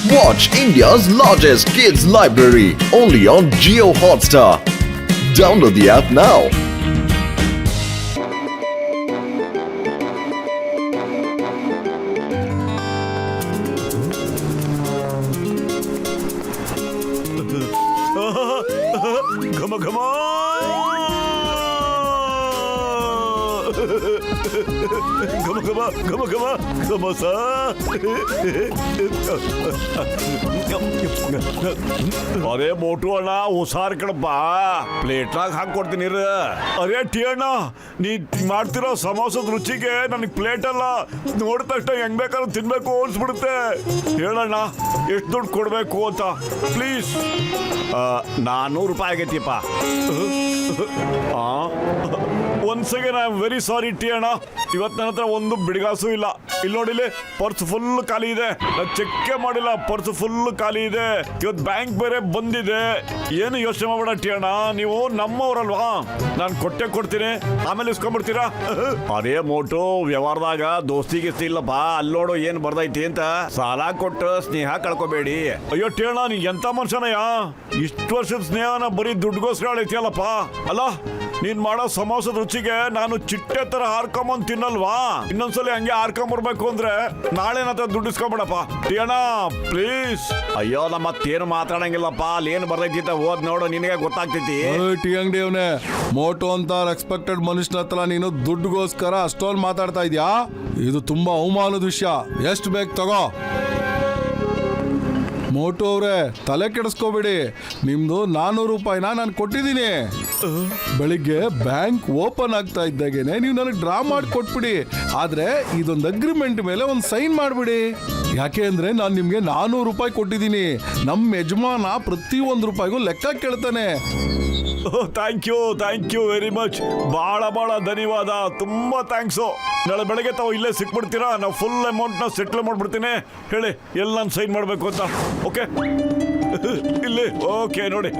Watch India's largest kids library only on Jio Hotstar. Download the app now. Come on, come on! Come on, sir! अरे मोटू अಣ್ಣ ಹುಷಾರ್ ಕಣಪ್ಪ ಪ್ಲೇಟ್ನಾಗ ಹಾಕೊಡ್ತೀನಿ ಅರೆ T ಅಣ್ಣ ನೀ ಮಾಡ್ತಿರೋ ಸಮೋಸದ ರುಚಿಗೆ ನನಗೆ ಪ್ಲೇಟ್ ಅಲ್ಲ ನೋಡಿದ ತಕ್ಷಣ ಹೆಂಗ್ ಬೇಕಾದ್ರೂ ತಿನ್ಬೇಕು ಅನ್ಸ್ಬಿಡುತ್ತೆ ಹೇಳಣ್ಣ ಎಷ್ಟು ದುಡ್ಡು ಕೊಡ್ಬೇಕು ಅಂತ ಪ್ಲೀಸ್ 400 ರೂಪಾಯಿ ಆಗೈತಿಪ್ಪ once again I am very sorry ಟಿ ಅಣ್ಣ ಇವತ್ತು ನನ್ನ ಹತ್ರ ಒಂದು ಬಿಡಿಗಾಸು ಇಲ್ಲ ಇಲ್ಲಿ ನೋಡಿಲಿ ಪರ್ಸ್ ಫುಲ್ ಖಾಲಿ ಇದೆ ನಾನು ಚೆಕ್ ಮಾಡಿಲ್ಲ ಪರ್ಸ್ ಫುಲ್ ಖಾಲಿ ಇದೆ ಇವತ್ತು ಬ್ಯಾಂಕ್ ಬೇರೆ ಬಂದಿದೆ ಏನು ಯೋಚನೆ ಮಾಡಬೇಡ ಟಿ ಅಣ್ಣ ನೀವು ನಮ್ಮವ್ರಲ್ವಾ ನಾನು ಕೊಡ್ತೀನಿ ಆಮೇಲೆ ಇಸ್ಕೊಂಡ್ಬಿಡ್ತೀರಾ ಅದೇ ಮೋಟು ವ್ಯವಹಾರದಾಗ ದೋಸ್ತಿ ಗಿಸ್ತಿ ಇಲ್ಲಪ್ಪ ಅಲ್ಲೋಡು ಏನ್ ಬರ್ದೈತಿ ಅಂತ ಸಾಲ ಕೊಟ್ಟು ಸ್ನೇಹ ಕಳ್ಕೊಬೇಡಿ ಅಯ್ಯೋ ಟಿ ಅಣ್ಣ ನೀ ಎಂತ ಮನುಷ್ಯನಯ್ಯ ಇಷ್ಟು ವರ್ಷದ ಸ್ನೇಹನ ಬರೀ ದುಡ್ಡುಗೋಸ್ಕರ ಐತಿಯಲ್ಲಪ್ಪ ಅಲ್ಲ ನೀನ್ ಮಾಡೋ ಸಮೋಸದ ರುಚಿಗೆ ನಾನು ಚಿಟ್ಟೆ ತರ ಹಾರ್ಕೊಂಬಂದ್ ತಿನ್ನಲ್ವಾ ಇನ್ನೊಂದ್ಸಲ ಹಂಗೆ ಹಾರ್ಕೊಂಬರ್ಬೇಕು ಅಂದ್ರೆ ನಾಳೆ ನನ್ನ ದುಡ್ಡು ಇಸ್ಕೊಂಬಿಡಪ್ಪ ಟಿಯಣ್ಣ ಪ್ಲೀಸ್ ಅಯ್ಯೋ ನಮ್ಮ ಮತ್ತೇನು ಮಾತಾಡಂಗಿಲ್ಲಪ್ಪ ಅಲ್ಲಿ ಏನ್ ಬರ್ತೈತಿ ಅಂತ ಓದ್ ನೋಡು ನಿನಗೆ ಗೊತ್ತಾಗ್ತೈತಿ ಟಿ ಅಂಗಡಿ ಅವನೇ ಮೋಟೋ ಅಂತ ರೆಸ್ಪೆಕ್ಟೆಡ್ ಮನುಷ್ಯನ ಹತ್ರ ನೀನು ದುಡ್ಡುಗೋಸ್ಕರ ಅಷ್ಟೊಂದು ಮಾತಾಡ್ತಾ ಇದ್ಯಾ ಇದು ತುಂಬಾ ಅವಮಾನದ ವಿಷಯ ಎಷ್ಟು ಬೇಕು ತಗೋ ಮೋಟು ಅವ್ರೆ ತಲೆ ಕೆಡಿಸ್ಕೋಬೇಡಿ ನಿಮ್ದು 400 ರೂಪಾಯಿನ ನಾನು ಕೊಟ್ಟಿದ್ದೀನಿ ಬೆಳಿಗ್ಗೆ ಬ್ಯಾಂಕ್ ಓಪನ್ ಆಗ್ತಾ ಇದ್ದಾಗೇನೆ ನೀವು ನನಗೆ ಡ್ರಾ ಮಾಡಿ ಕೊಟ್ಬಿಡಿ ಆದ್ರೆ ಇದೊಂದು ಅಗ್ರಿಮೆಂಟ್ ಮೇಲೆ ಒಂದು ಸೈನ್ ಮಾಡ್ಬಿಡಿ ಯಾಕೆ ಅಂದ್ರೆ ನಾನು ನಿಮ್ಗೆ 400 ರೂಪಾಯಿ ಕೊಟ್ಟಿದ್ದೀನಿ ನಮ್ಮ ಯಜಮಾನ ಪ್ರತಿ 1 ರೂಪಾಯಿಗೂ ಲೆಕ್ಕ ಕೇಳ್ತಾನೆ ಥ್ಯಾಂಕ್ ಯು ವೆರಿ ಮಚ್ ಬಹಳ ಧನ್ಯವಾದ ತುಂಬಾ ಥ್ಯಾಂಕ್ಸು ನಾಳೆ ಬೆಳಗ್ಗೆ ತಾವು ಇಲ್ಲೇ ಸಿಕ್ಬಿಡ್ತೀರಾ ನಾವು ಫುಲ್ ಅಮೌಂಟ್ನ ಸೆಟ್ಲ್ ಮಾಡ್ಬಿಡ್ತೀನಿ ಹೇಳಿ ಎಲ್ಲ ನಾನು ಸೈನ್ ಮಾಡಬೇಕು ಅಂತ ಓಕೆ ಇಲ್ಲಿ ಓಕೆ ನೋಡಿ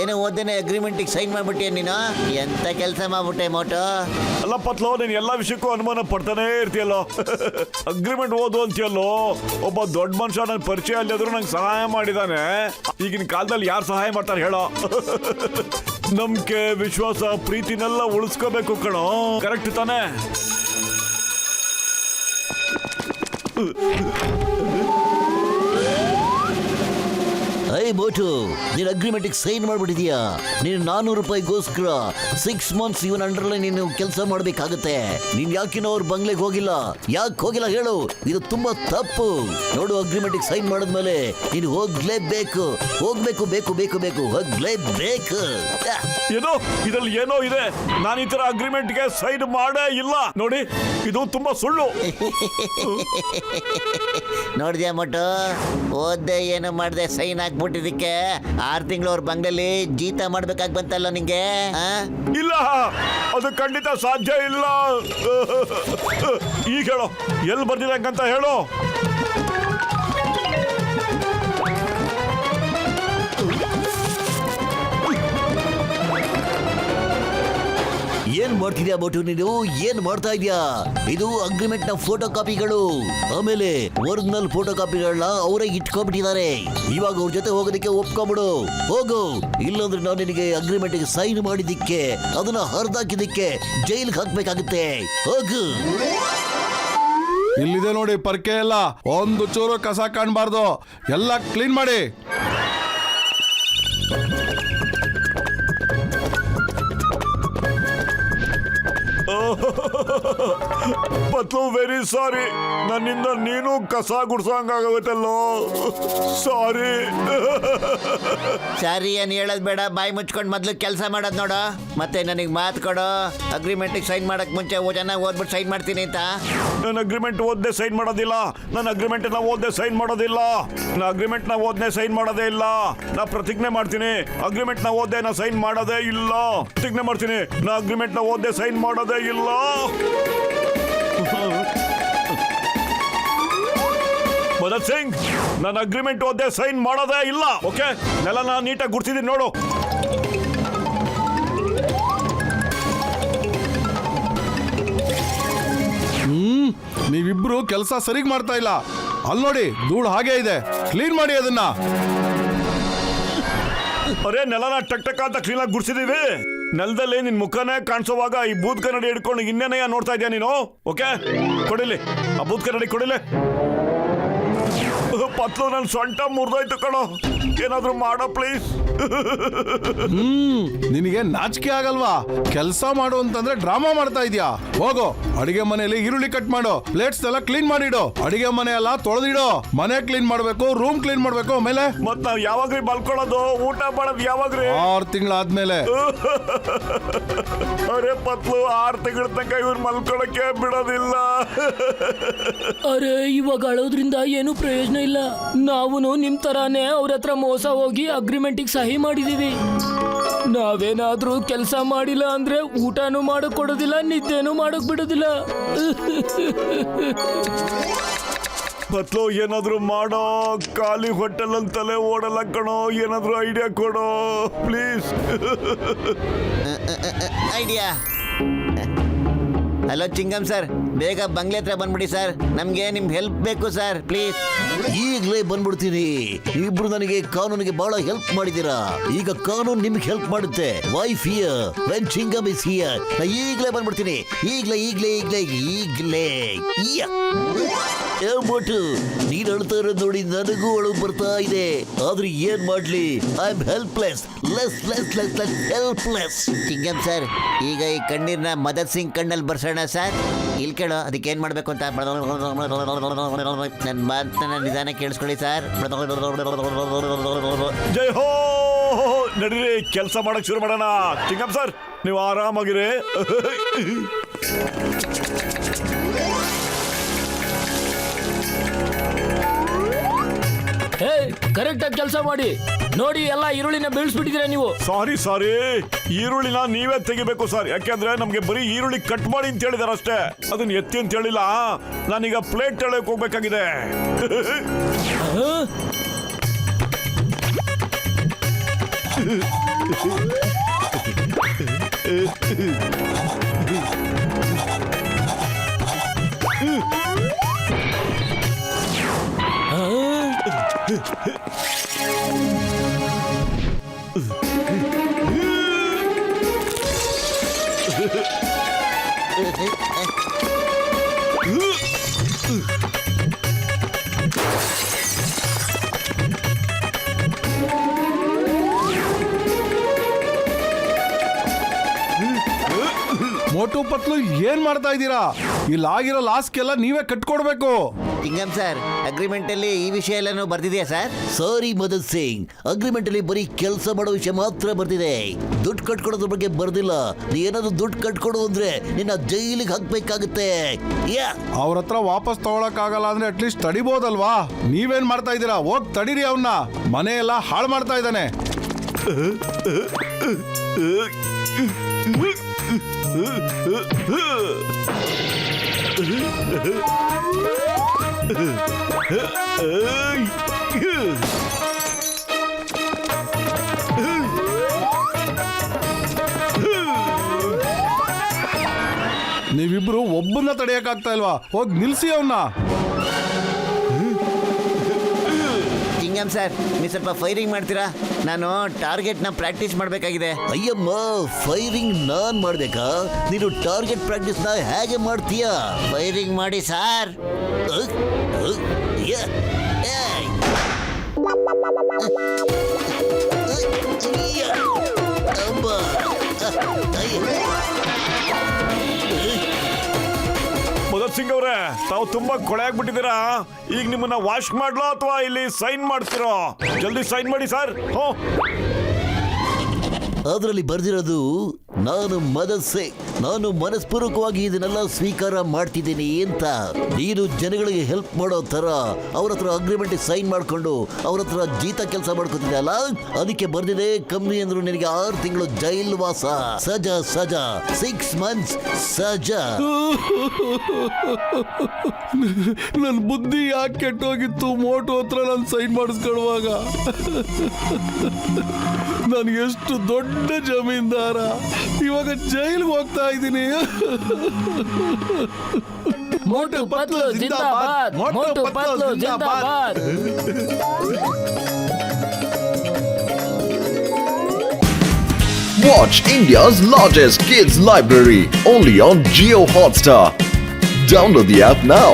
ಏನೋ ಓದೇನೆ ಅಗ್ರಿಮೆಂಟಿಗೆ ಸೈನ್ ಮಾಡ್ಬಿಟ್ಟೆ ನೀನು ಎಂತ ಕೆಲಸ ಮಾಡ್ಬಿಟ್ಟೆ ಮೋಟೋ ಅಲ್ಲ ಪತ್ಲೋ ನೀನು ಎಲ್ಲ ವಿಷಯಕ್ಕೂ ಅನುಮಾನ ಪಡ್ತಾನೆ ಇರ್ತೀಯಲ್ಲೋ ಅಗ್ರಿಮೆಂಟ್ ಓದು ಅಂತೀಯಲ್ಲೋ ಒಬ್ಬ ದೊಡ್ಡ ಮನುಷ್ಯ ನನ್ನ ಪರಿಚಯ ಅಲ್ಲಿದ್ರು ನಂಗೆ ಸಹಾಯ ಮಾಡಿದಾನೆ ಈಗಿನ ಕಾಲದಲ್ಲಿ ಯಾರು ಸಹಾಯ ಮಾಡ್ತಾರೆ ಹೇಳೋ ನಂಬಿಕೆ ವಿಶ್ವಾಸ ಪ್ರೀತಿನೆಲ್ಲ ಉಳಿಸ್ಕೋಬೇಕು ಕಣೋ ಕರೆಕ್ಟ್ ತಾನೆ ಐ ಮೋಟು ನೀನು ಅಗ್ರಿಮೆಂಟಿಗೆ ಸೈನ್ ಮಾಡ್ಬಿಟ್ಟಿದ್ಯಾ ನೀನು 400 ರೂಪಾಯಿಗೋಸ್ಕರ 6 ಮಂತ್ಸ್ ಇವನ್ ಅಂಡರ್ಲೆ ನೀನು ಕೆಲಸ ಮಾಡ್ಬೇಕಾಗತ್ತೆ ನೀನ್ ಯಾಕಿನ ಅವ್ರ ಬಂಗ್ಲೆಗೆ ಹೋಗಿಲ್ಲ ಯಾಕೆ ಹೋಗಿಲ್ಲ ಹೇಳು ಇದು ತುಂಬಾ ತಪ್ಪು ನೋಡು ಅಗ್ರಿಮೆಂಟಿಗೆ ಸೈನ್ ಮಾಡಿದ್ಮೇಲೆ ನೀನು ಹೋಗ್ಲೇಬೇಕು ಹೋಗ್ಲೇಬೇಕು ಏನೋ ಇದ್ರಲ್ಲಿ ಏನೋ ಇದೆ ನಾನು ಈ ತರ ಅಗ್ರಿಮೆಂಟ್ಗೆ ಸೈನ್ ಮಾಡೇ ಇಲ್ಲ ನೋಡಿ ಇದು ತುಂಬಾ ಸುಳ್ಳು ನೋಡಿದ್ಯಾ ಮೋಟು ಓದ್ದೆ ಏನು ಮಾಡ್ದೆ ಸೈನ್ ಹಾಕ್ಬಿಟ್ಟಿದ್ದಕ್ಕೆ 6 ತಿಂಗಳು ಅವ್ರ ಬಂಗ್ಲಲ್ಲಿ ಜೀತ ಮಾಡ್ಬೇಕಾಗಿ ಬಂತಲ್ಲ ನಿಂಗೆ ಇಲ್ಲ ಅದು ಖಂಡಿತ ಸಾಧ್ಯ ಇಲ್ಲ ಈಗ ಹೇಳೋ ಎಲ್ಲಿ ಬರ್ದಿದೆ ಅಂತ ಹೇಳೋ ಏನ್ ಮಾಡ್ತಿದ್ಯಾ ಮೋಟು ನೀನು ಏನ್ ಮಾಡ್ತಾ ಇದ್ಯಾ ಇದು ಅಗ್ರಿಮೆಂಟ್ ನ ಫೋಟೋ ಕಾಪಿಗಳು ಆಮೇಲೆ ಒರಿಜಿನಲ್ ಫೋಟೋ ಕಾಪಿಗಳನ್ನ ಅವರೇ ಇಟ್ಕೊಂಡ್ಬಿಟ್ಟಿದ್ದಾರೆ ಇವಾಗ ಅವ್ರ ಜೊತೆ ಹೋಗೋದಕ್ಕೆ ಒಪ್ಕೊಂಬಿಡು ಹೋಗು ಇಲ್ಲಾಂದ್ರೆ ನಾನು ನಿನಗೆ ಅಗ್ರಿಮೆಂಟ್ ಗೆ ಸೈನ್ ಮಾಡಿದ್ದಕ್ಕೆ ಅದನ್ನ ಹರಿದಾಕಿದ್ದಕ್ಕೆ ಜೈಲ್ಗೆ ಹಾಕ್ಬೇಕಾಗುತ್ತೆ ಹೋಗು ಇಲ್ಲಿದೆ ನೋಡಿ ಪರ್ಕೆ ಎಲ್ಲ ಒಂದು ಚೂರು ಕಸ ಕಾಣಬಾರ್ದು ಎಲ್ಲ ಕ್ಲೀನ್ ಮಾಡಿ ಪತ್ಲು ವೆರಿ ಸಾರಿ ನನ್ನಿಂದ ನೀನು ಕಸ ಗುಡ್ಸಂಗಾಗತ್ತಲ್ಲೋ ಸಾರಿ ಏನ್ ಹೇಳೋದ್ ಬೇಡ ಬಾಯಿ ಮುಚ್ಕೊಂಡ್ ಮೊದ್ಲು ಕೆಲಸ ಮಾಡೋದ್ ನೋಡು ಮತ್ತೆ ನನಗೆ ಮಾತು ಕೊಡು ಅಗ್ರಿಮೆಂಟಿಗೆ ಸೈನ್ ಮಾಡಕ್ ಮುಂಚೆ ಚೆನ್ನಾಗಿ ಓದ್ಬಿಟ್ಟು ಸೈನ್ ಮಾಡ್ತೀನಿ ಅಂತ ನಾನು ಅಗ್ರಿಮೆಂಟ್ ಓದ್ದೆ ಸೈನ್ ಮಾಡೋದಿಲ್ಲ ನಾನು ಅಗ್ರಿಮೆಂಟ್ ನ ಓದ್ದೆ ಸೈನ್ ಮಾಡೋದಿಲ್ಲ ನಾ ಅಗ್ರಿಮೆಂಟ್ ನ ಓದ್ನೆ ಸೈನ್ ಮಾಡೋದೇ ಇಲ್ಲ ನಾ ಪ್ರತಿಜ್ಞೆ ಮಾಡ್ತೀನಿ ಅಗ್ರಿಮೆಂಟ್ ನ ಓದ್ದೆ ನಾ ಸೈನ್ ಮಾಡೋದೇ ಇಲ್ಲ ಪ್ರತಿಜ್ಞೆ ಮಾಡ್ತೀನಿ ನಾ ಅಗ್ರಿಮೆಂಟ್ ನ ಓದ್ದೆ ಸೈನ್ ಮಾಡೋದೇ ಇಲ್ಲ ಭಗತ್ ಸಿಂಗ್ ನಾನು ಅಗ್ರಿಮೆಂಟ್ ಓದ್ದೆ ಸೈನ್ ಮಾಡೋದೇ ಇಲ್ಲ ಓಕೆ ನೆಲನ ನೀಟಾಗಿ ಗುರ್ತಿದ್ದೀನಿ ನೋಡು ನೀವಿಬ್ರು ಕೆಲಸ ಸರಿಗ್ ಮಾಡ್ತಾ ಇಲ್ಲ. ಅಲ್ಲಿ ನೋಡಿ ಧೂಳು ಹಾಗೆ ಇದೆ, ಕ್ಲೀನ್ ಮಾಡಿ ಅದನ್ನ. ಅರೆ ನೆಲನ ಟಕ್ ಟಕ್ ಅಂತ ಕ್ಲೀನ್ ಆಗಿ ಗುಡ್ಸಿದೀವಿ. ನೆಲದಲ್ಲಿ ನಿನ್ ಮುಖನೇ ಕಾಣಿಸೋವಾಗ ಈ ಬೂತ್ ಕನ್ನಡಿ ಹಿಡ್ಕೊಂಡು ಇನ್ನೇನಯ್ಯ ನೋಡ್ತಾ ಇದೀಯ ನೀನು? ಓಕೆ ಕೊಡಿಲಿ ಆ ಬೂತ್ ಕನ್ನಡಿ ಕೊಡಿಲಿ. ಪತ್ಲು ನನ್ ಸೊಂಟ ಮುರಿದೋಯ್ತು ಕಣೋ, ಏನಾದ್ರೂ ಮಾಡೋ ಪ್ಲೀಸ್. ನಿನಗೆ ನಾಚಿಕೆ ಆಗಲ್ವಾ? ಕೆಲಸ ಮಾಡು ಅಂತಂದ್ರೆ ಡ್ರಾಮಾ ಮಾಡ್ತಾ ಇದ್ಯಾ? ಹೋಗೋ ಅಡಿಗೆ ಮನೆಯಲ್ಲಿ ಈರುಳ್ಳಿ ಕಟ್ ಮಾಡು, ಪ್ಲೇಟ್ಸ್ ಎಲ್ಲ ಕ್ಲೀನ್ ಮಾಡಿಡು, ಅಡಿಗೆ ಮನೆ ಎಲ್ಲ ತೊಳೆದಿಡು, ಮನೆ ಕ್ಲೀನ್ ಮಾಡ್ಬೇಕು, ರೂಮ್ ಕ್ಲೀನ್ ಮಾಡ್ಬೇಕು. ಆಮೇಲೆ ಮತ್ ನಾವ್ ಯಾವಾಗ್ರಿ ಮಲ್ಕೊಳ್ಳೋದು, ಊಟ ಮಾಡೋದು ಯಾವಾಗ್ರಿ? 6 ತಿಂಗಳಾದ್ಮೇಲೆ. ಅರೆ ಪತ್ಲು 6 ತಿಂಗಳ ತನಕ ಇವ್ರು ಮಲ್ಕೊಳಕ್ಕೆ ಬಿಡೋದಿಲ್ಲ. ಅರೆ ಇವಾಗ ಅಳೋದ್ರಿಂದ ಏನು ಪ್ರಯೋಜನ ಇಲ್ಲ. ನಾವು ನಿಮ್ ತರಾನೇ ಅವ್ರ ಹತ್ರ ಮೋಸ ಹೋಗಿ ಅಗ್ರಿಮೆಂಟಿಗೆ ಸಹಿ ಮಾಡಿದೀವಿ. ನಾವೇನಾದ್ರೂ ಕೆಲಸ ಮಾಡಿಲ್ಲ ಅಂದ್ರೆ ಊಟನೂ ಮಾಡಕ್ ಕೊಡೋದಿಲ್ಲ, ನಿದ್ದೆನೂ ಮಾಡಕ್ ಬಿಡೋದಿಲ್ಲ. ಪತ್ಲು ಏನಾದ್ರೂ ಮಾಡೋ, ಖಾಲಿ ಹೋಟೆಲ್ ಅಲ್ಲಿ ತಲೆ ಓಡಲ್ಲ ಕಣೋ, ಏನಾದ್ರೂ ಐಡಿಯಾ ಕೊಡೋ ಪ್ಲೀಸ್. ಐಡಿಯಾ. ಹಲೋ ಚಿಂಗಮ್ ಸರ್, ಬೇಗ ಬಂಗ್ಲೆ ಹತ್ರ ಬಂದ್ಬಿಡಿ ಸರ್, ನಮ್ಗೆ ನಿಮ್ ಹೆಲ್ಪ್ ಬೇಕು ಸರ್ ಪ್ಲೀಸ್. ಈಗಲೇ ಬಂದ್ಬಿಡ್ತೀನಿ. ಇಬ್ರು ನನಗೆ ಕಾನೂನಿಗೆ ಬಹಳ ಹೆಲ್ಪ್ ಮಾಡಿದ್ದೀರಾ, ಈಗ ಕಾನೂನು ನಿಮ್ಗೆ ಹೆಲ್ಪ್ ಮಾಡುತ್ತೆ. Wife here when ಚಿಂಗಮ್ is here. ಈಗಲೇ ಬಂದ್ಬಿಡ್ತೀನಿ, ಈಗಲೇ ಈಗಲೇ ಈಗಲೇ ಈಗಲೇ. ಹೇಳ್ಬಿಟ್ಟು ನೀನ್ ಅಳ್ತಾ ಇರೋದು ನೋಡಿ ನನಗೂ ಅಳು ಬರ್ತಾ ಇದೆ. ಆದ್ರೆ ಏನ್ ಮಾಡ್ಲಿ, I am helpless, less less less less helpless. ಚಿಂಗಮ್ sir, ಈಗ ಈ ಕಣ್ಣೀರ್ನ ಮದದ್ ಸಿಂಗ್ ಕಣ್ಣಲ್ಲಿ ಬರ್ಸೋಣ ಸರ್. ಇಲ್ಲಿ ಕೇಳೋ, ಅದಕ್ಕೆ ಏನ್ ಮಾಡ್ಬೇಕು ಅಂತ ನನ್ನ ಮಾತನ್ನ ನಿಧಾನ ಕೇಳಿಸ್ಕೊಳ್ಳಿ ಸರ್. ಜೈ ಹೋ, ನಡೀರಿ ಕೆಲಸ ಮಾಡಕ್ ಶುರು ಮಾಡೋಣ. ಚಿಂಗಮ್ ಸರ್ ನೀವು ಆರಾಮಾಗಿರಿ. ಹೇ ಕರೆಕ್ಟ್ ಆಗಿ ಕೆಲಸ ಮಾಡಿ. ನೋಡಿ ಎಲ್ಲ ಈರುಳ್ಳಿನ ಬೀಳ್ಸ್ಬಿಟ್ಟಿದ್ದೀರಾ ನೀವು. ಸಾರಿ ಈರುಳ್ಳಿನ ನೀವೇ ತೆಗಿಬೇಕು ಸರ್, ಯಾಕೆಂದ್ರೆ ನಮ್ಗೆ ಬರೀ ಈರುಳ್ಳಿ ಕಟ್ ಮಾಡಿ ಅಂತ ಹೇಳಿದಾರೆ ಅಷ್ಟೇ, ಅದನ್ನ ಎತ್ತಿ ಅಂತ ಹೇಳಿಲ್ಲ. ನಾನೀಗ ಪ್ಲೇಟ್ ತೊಳೆಯಕ್ ಹೋಗ್ಬೇಕಾಗಿದೆ. ಮೋಟು ಪತ್ಲು ಏನ್ ಮಾಡ್ತಾ ಇದ್ದೀರಾ? ಇಲ್ಲಿ ಆಗಿರೋ ಲಾಸ್ಗೆಲ್ಲ ನೀವೇ ಕಟ್ಕೊಡ್ಬೇಕು. ಚಿಂಗಮ್ ಸರ್, ಅಗ್ರಿಮೆಂಟ್ ಅಲ್ಲಿ ಈ ವಿಷಯ ಎಲ್ಲಾನು ಬರ್ದಿದೆಯಾ ಸರ್? ಸಾರಿ ಮದದ್ ಸಿಂಗ್, ಅಗ್ರಿಮೆಂಟ್ ಅಲ್ಲಿ ಬರೀ ಕೆಲಸ ಮಾಡೋ ವಿಷಯ ಮಾತ್ರ ಬರ್ದಿದೆ, ದುಡ್ಡು ಕಟ್ಕೊಡೋದ್ರ ಬಗ್ಗೆ ಬರ್ದಿಲ್ಲ. ನೀ ಏನಾದ್ರು ದುಡ್ಡು ಕಟ್ಕೊಡು ಅಂದ್ರೆ ನಿನ್ನ ಜೈಲಿಗೆ ಹಾಕ್ಬೇಕಾಗುತ್ತೆ. ಅವ್ರ ಹತ್ರ ವಾಪಸ್ ತಗೊಳಕ್ ಆಗಲ್ಲ ಅಂದ್ರೆ ಅಟ್ಲೀಸ್ಟ್ ತಡಿಬೋದಲ್ವಾ? ನೀವೇನ್ ಮಾಡ್ತಾ ಇದ್ದೀರಾ? ಹೋಗ್ ತಡೀರಿ ಅವನ್ನ, ಮನೆ ಎಲ್ಲ ಹಾಳು ಮಾಡ್ತಾ ಇದ್ದಾನೆ. ನೀವಿಬ್ರು ಒಬ್ಬನ್ನ ತಡೆಯಕ್ಕಾಗ್ತಾ ಇಲ್ವಾ? ಹೋಗಿ ನಿಲ್ಸಿ ಅವನ್ನ. ಚಿಂಗಮ್ ಸರ್, ನೀವು ಸ್ವಲ್ಪ ಫೈರಿಂಗ್ ಮಾಡ್ತೀರಾ? ನಾನು ಟಾರ್ಗೆಟ್ ನ ಪ್ರಾಕ್ಟೀಸ್ ಮಾಡಬೇಕಾಗಿದೆ. ಅಯ್ಯಮ್ಮ, ಫೈರಿಂಗ್ ನಾನ್ ಮಾಡ್ಬೇಕಾ? ನೀನು ಟಾರ್ಗೆಟ್ ಪ್ರಾಕ್ಟೀಸ್ ನ ಹೇಗೆ ಮಾಡ್ತೀಯಾ? ಫೈರಿಂಗ್ ಮಾಡಿ ಸರ್. ಮದದ್ ಸಿಂಗ್ ಅವರೇ, ತಾವು ತುಂಬಾ ಕೊಳೆ ಆಗ್ಬಿಟ್ಟಿದ್ದೀರಾ. ಈಗ ನಿಮ್ಮನ್ನ ವಾಶ್ ಮಾಡ್ಲೋ ಅಥವಾ ಇಲ್ಲಿ ಸೈನ್ ಮಾಡ್ತಿರೋ? ಜಲ್ದಿ ಸೈನ್ ಮಾಡಿ ಸರ್. ಅದರಲ್ಲಿ ಬರ್ದಿರೋದು ನಾನು ಮದದ್ ಸಿಂಗ್, ನಾನು ಮನಸ್ಪೂರ್ವಕವಾಗಿ ಇದನ್ನೆಲ್ಲ ಸ್ವೀಕಾರ ಮಾಡ್ತಿದ್ದೀನಿ ಅಂತ. ನೀನು ಜನಗಳಿಗೆ ಹೆಲ್ಪ್ ಮಾಡೋ ತರ ಅವ್ರ ಹತ್ರ ಅಗ್ರಿಮೆಂಟ್ ಸೈನ್ ಮಾಡ್ಕೊಂಡು ಅವ್ರ ಹತ್ರ ಜೀತ ಕೆಲಸ ಮಾಡ್ಕೊತಿದ್ದೆ ಅಲ್ಲ, ಅದಕ್ಕೆ ಬರ್ದಿದೆ ಕಂಪ್ನಿ ಅಂದ್ರು ನಿನಗೆ 6 ತಿಂಗಳು ಜೈಲ್ ವಾಸ, ಸಜಾ 6 months ಸಜಾ. ನನ್ನ ಬುದ್ಧಿ ಯಾಕೆ ಕೆಟ್ಟೋಗಿತ್ತು ಮೋಟು ಹತ್ರ ನಾನು ಸೈನ್ ಮಾಡಿಸ್ಕೊಳ್ಳುವಾಗ. ನಾನು ಎಷ್ಟು ದೊಡ್ಡ ಜಮೀನ್ದಾರ, ಇವಾಗ ಜೈಲ್ಗೆ ಹೋಗ್ತಾ ಇದ್ದೀನಿ. ಮೋಟು ಪತ್ಲು ಜಿಂದಾಬಾದ್, ಮೋಟು ಪತ್ಲು ಜಿಂದಾಬಾದ್. Watch India's largest kids library only on Geo Hotstar. Download the app now.